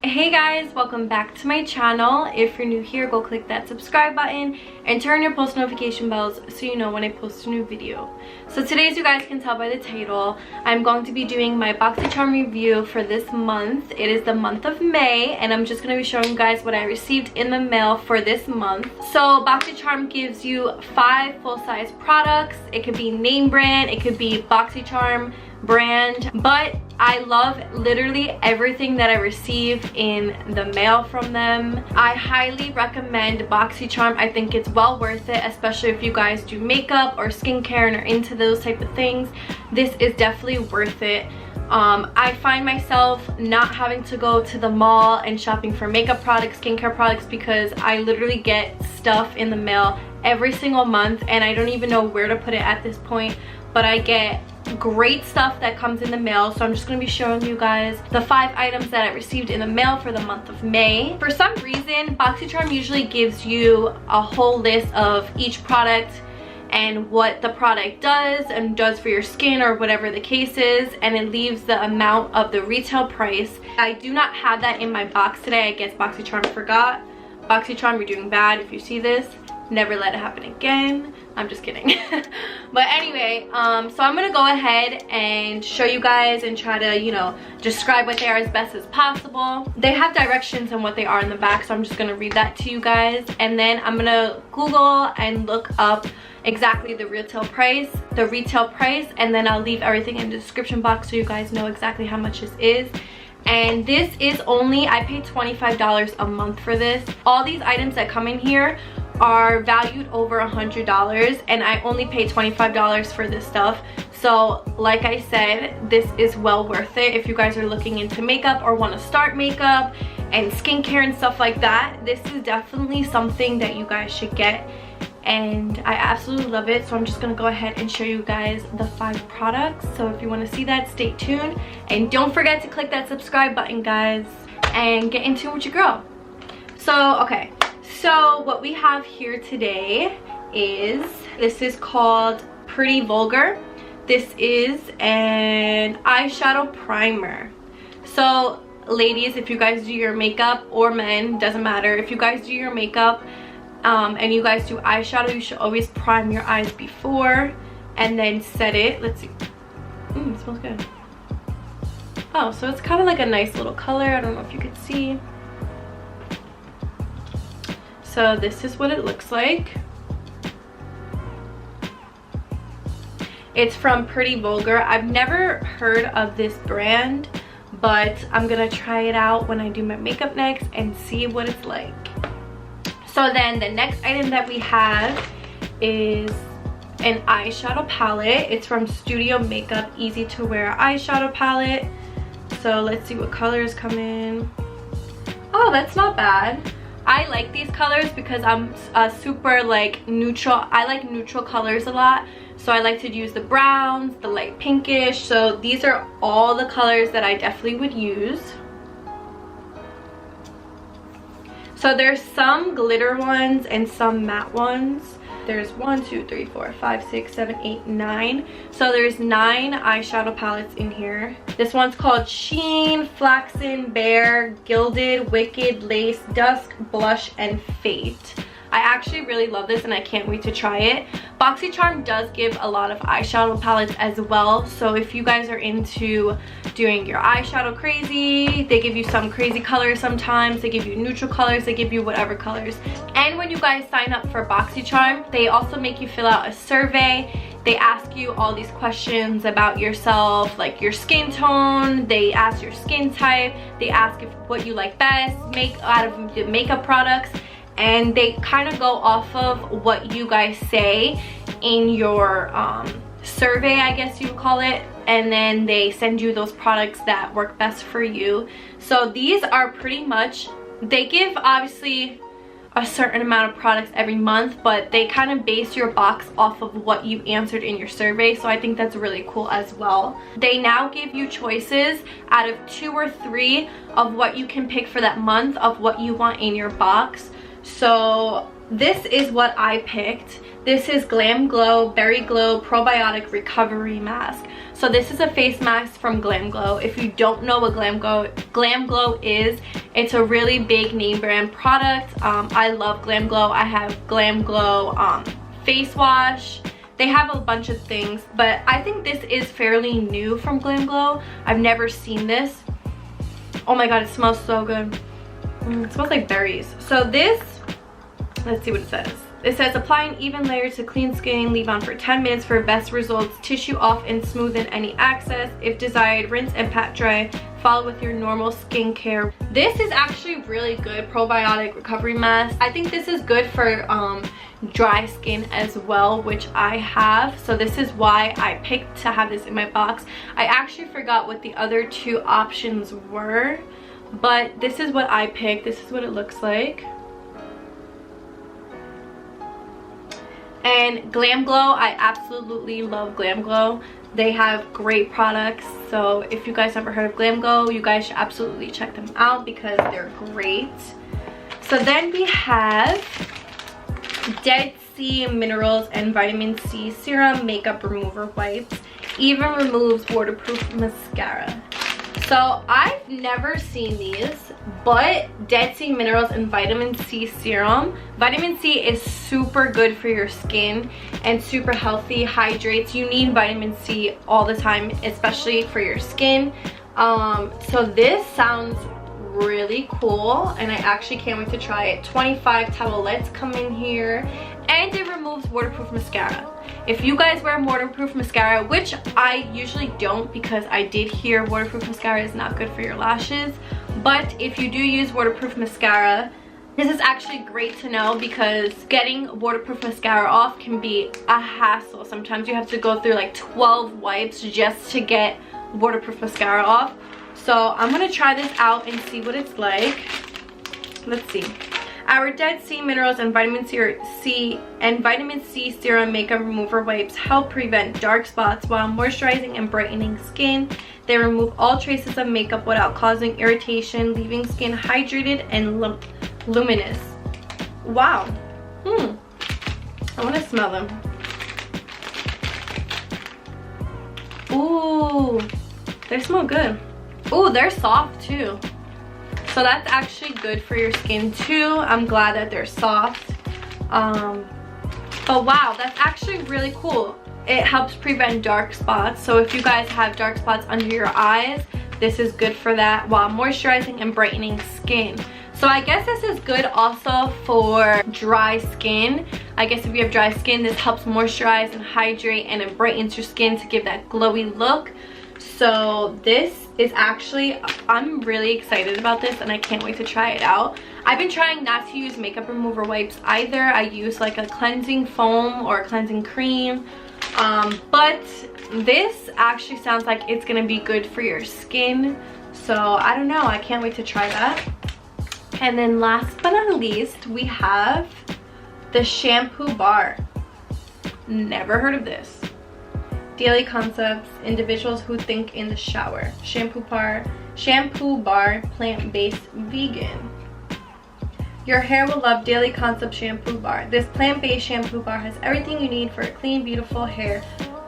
Hey guys, welcome back to my channel. If you're new here, go click that subscribe button and turn your post notification bells so you know when I post a new video. So today, as you guys can tell by the title, I'm going to be doing my Boxycharm review for this month. It is the month of May, and I'm just going to be showing you guys what I received in the mail for this month. So Boxycharm gives you 5 full-size products. It could be name brand, it could be Boxycharm brand, but I love literally everything that I receive in the mail from them. I highly recommend Boxycharm. I think it's well worth it, especially if you guys do makeup or skincare and are into those type of things. This is definitely worth it. I find myself not having to go to the mall and shopping for makeup products, skincare products, because I literally get stuff in the mail every single month and I don't even know where to put it at this point, but I get great stuff that comes in the mail. So I'm just going to be showing you guys the 5 items that I received in the mail for the month of May. For some reason, Boxycharm usually gives you a whole list of each product and what the product does and does for your skin or whatever the case is, and it leaves the amount of the retail price. I do not have that in my box today. I guess Boxycharm forgot. Boxycharm, you're doing bad if you see this. Never let it happen again. I'm just kidding. But anyway, so I'm gonna go ahead and show you guys and try to, you know, describe what they are as best as possible. They have directions on what they are in the back, so I'm just gonna read that to you guys, and then I'm gonna Google and look up exactly the retail price, and then I'll leave everything in the description box so you guys know exactly how much this is. And this is only, I paid $25 a month for this. All these items that come in here are valued over $100, and I only paid $25 for this stuff. So like I said, this is well worth it if you guys are looking into makeup or want to start makeup and skincare and stuff like that. This is definitely something that you guys should get, and I absolutely love it. So I'm just gonna go ahead and show you guys the 5 products. So if you want to see that, stay tuned, and don't forget to click that subscribe button, guys, and get in tune with your girl. So okay, so what we have here today is, this is called Pretty Vulgar. This is an eyeshadow primer. So ladies, if you guys do your makeup, or men, doesn't matter, if you guys do your makeup and you guys do eyeshadow, you should always prime your eyes before and then set it. Let's see. It smells good. Oh, so it's kind of like a nice little color. I don't know if you could see. So this is what it looks like. It's from Pretty Vulgar. I've never heard of this brand, but I'm gonna try it out when I do my makeup next and see what it's like. So then the next item that we have is an eyeshadow palette. It's from Studio Makeup, easy to wear eyeshadow palette. So let's see what colors come in. Oh, that's not bad. I like these colors because I'm super like neutral. I like neutral colors a lot, so I like to use the browns, the light pinkish. So these are all the colors that I definitely would use. So there's some glitter ones and some matte ones. There's 1, 2, 3, 4, 5, 6, 7, 8, 9. So there's 9 eyeshadow palettes in here. This one's called Sheen, Flaxen, Bare, Gilded, Wicked, Lace, Dusk, Blush, and Fate. I actually really love this and I can't wait to try it. Boxycharm does give a lot of eyeshadow palettes as well, so if you guys are into doing your eyeshadow crazy, they give you some crazy colors sometimes, they give you neutral colors, they give you whatever colors. And when you guys sign up for Boxycharm, they also make you fill out a survey. They ask you all these questions about yourself, like your skin tone, they ask your skin type, they ask if what you like best out of the makeup products, and they kind of go off of what you guys say in your survey, I guess you would call it, and then they send you those products that work best for you. So these are pretty much, they give obviously a certain amount of products every month, but they kind of base your box off of what you answered in your survey, so I think that's really cool as well. They now give you choices out of 2 or 3 of what you can pick for that month of what you want in your box. So this is what I picked. This is Glamglow Berry Glow Probiotic Recovery Mask. So this is a face mask from Glamglow. If you don't know what Glamglow is, it's a really big name brand product. I love Glamglow. I have Glamglow face wash. They have a bunch of things, but I think this is fairly new from Glamglow. I've never seen this. Oh my god, it smells so good. It smells like berries. So this, let's see what it says. It says apply an even layer to clean skin, leave on for 10 minutes for best results, tissue off and smoothen any excess. If desired, rinse and pat dry. Follow with your normal skincare. This is actually really good, probiotic recovery mask. I think this is good for dry skin as well, which I have. So this is why I picked to have this in my box. I actually forgot what the other two options were, but this is what I picked. This is what it looks like. And Glamglow, I absolutely love Glamglow. They have great products, so if you guys ever heard of Glamglow, you guys should absolutely check them out because they're great. So then we have Dead Sea Minerals and Vitamin C Serum Makeup Remover Wipes. Even removes waterproof mascara. So I've never seen these, but Dead Sea Minerals and Vitamin C Serum. Vitamin C is super good for your skin and super healthy, hydrates. You need vitamin C all the time, especially for your skin. So this sounds really cool and I actually can't wait to try it. 25 towelettes come in here, and it removes waterproof mascara. If you guys wear waterproof mascara, which I usually don't because I did hear waterproof mascara is not good for your lashes, but if you do use waterproof mascara, this is actually great to know because getting waterproof mascara off can be a hassle. Sometimes you have to go through like 12 wipes just to get waterproof mascara off. So I'm gonna try this out and see what it's like. Let's see. Our Dead Sea Minerals and Vitamin C Serum Makeup Remover Wipes help prevent dark spots while moisturizing and brightening skin. They remove all traces of makeup without causing irritation, leaving skin hydrated and luminous. Wow. I want to smell them. Ooh, they smell good. Ooh, they're soft too. So that's actually good for your skin too. I'm glad that they're soft. But wow, that's actually really cool. It helps prevent dark spots. So if you guys have dark spots under your eyes, this is good for that while moisturizing and brightening skin. So I guess this is good also for dry skin. I guess if you have dry skin, this helps moisturize and hydrate and it brightens your skin to give that glowy look. So this is actually, I'm really excited about this and I can't wait to try it out. I've been trying not to use makeup remover wipes either. I use like a cleansing foam or a cleansing cream. But this actually sounds like it's gonna be good for your skin. So I don't know, I can't wait to try that. And then last but not least, we have the shampoo bar. Never heard of this. Daily concepts, individuals who think in the shower. Shampoo bar, plant-based vegan. Your hair will love Daily Concept Shampoo Bar. This plant-based shampoo bar has everything you need for a clean, beautiful hair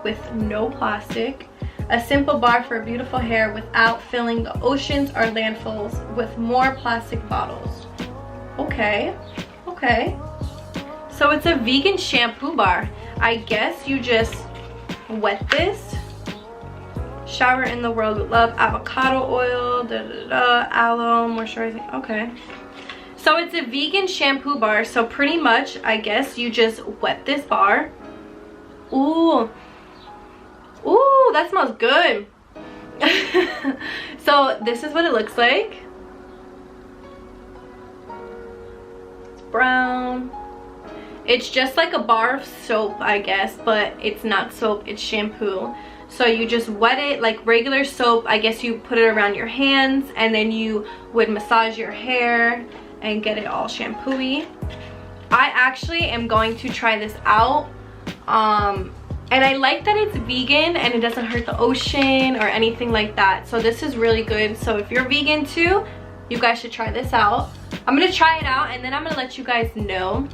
with no plastic. A simple bar for beautiful hair without filling the oceans or landfills with more plastic bottles. Okay, okay. So it's a vegan shampoo bar. I guess you just wet this. Shower in the world with love. Avocado oil, aloe, moisturizing. Okay. So it's a vegan shampoo bar. So pretty much, I guess you just wet this bar. Ooh. Ooh, that smells good. So this is what it looks like. It's brown. It's just like a bar of soap, I guess, but it's not soap, it's shampoo. So you just wet it like regular soap. I guess you put it around your hands and then you would massage your hair and get it all shampoo-y. I actually am going to try this out. And I like that it's vegan and it doesn't hurt the ocean or anything like that. So this is really good. So if you're vegan too, you guys should try this out. I'm gonna try it out and then I'm gonna let you guys know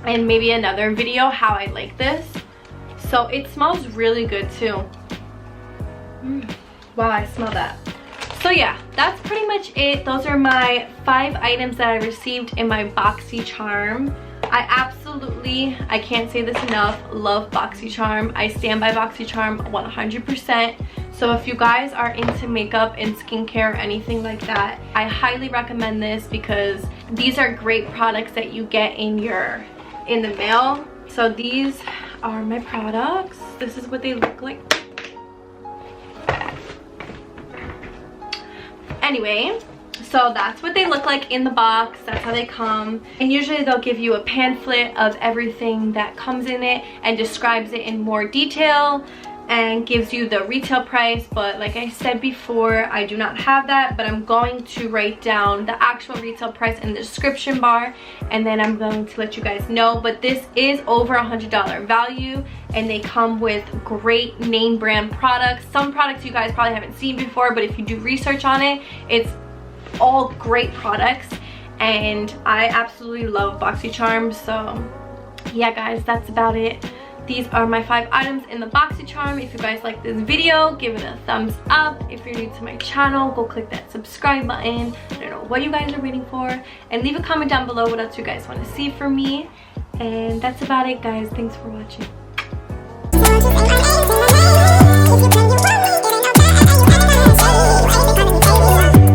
in maybe another video how I like this. So it smells really good too. Wow, I smell that. So yeah, that's pretty much it. Those are my 5 items that I received in my Boxycharm. I absolutely, I can't say this enough, love Boxycharm. I stand by Boxycharm 100%. So if you guys are into makeup and skincare or anything like that, I highly recommend this because these are great products that you get in the mail. So these are my products. This is what they look like. Anyway, so that's what they look like in the box. That's how they come. And usually they'll give you a pamphlet of everything that comes in it and describes it in more detail and gives you the retail price. But like I said before, I do not have that, but I'm going to write down the actual retail price in the description bar, and then I'm going to let you guys know. But this is over $100 value, and they come with great name brand products. Some products you guys probably haven't seen before, but if you do research on it, it's all great products, and I absolutely love Boxycharm. So yeah guys, that's about it. These are my 5 items in the Boxycharm. If you guys like this video, give it a thumbs up. If you're new to my channel, go click that subscribe button. I don't know what you guys are waiting for. And leave a comment down below what else you guys want to see from me. And that's about it guys. Thanks for watching.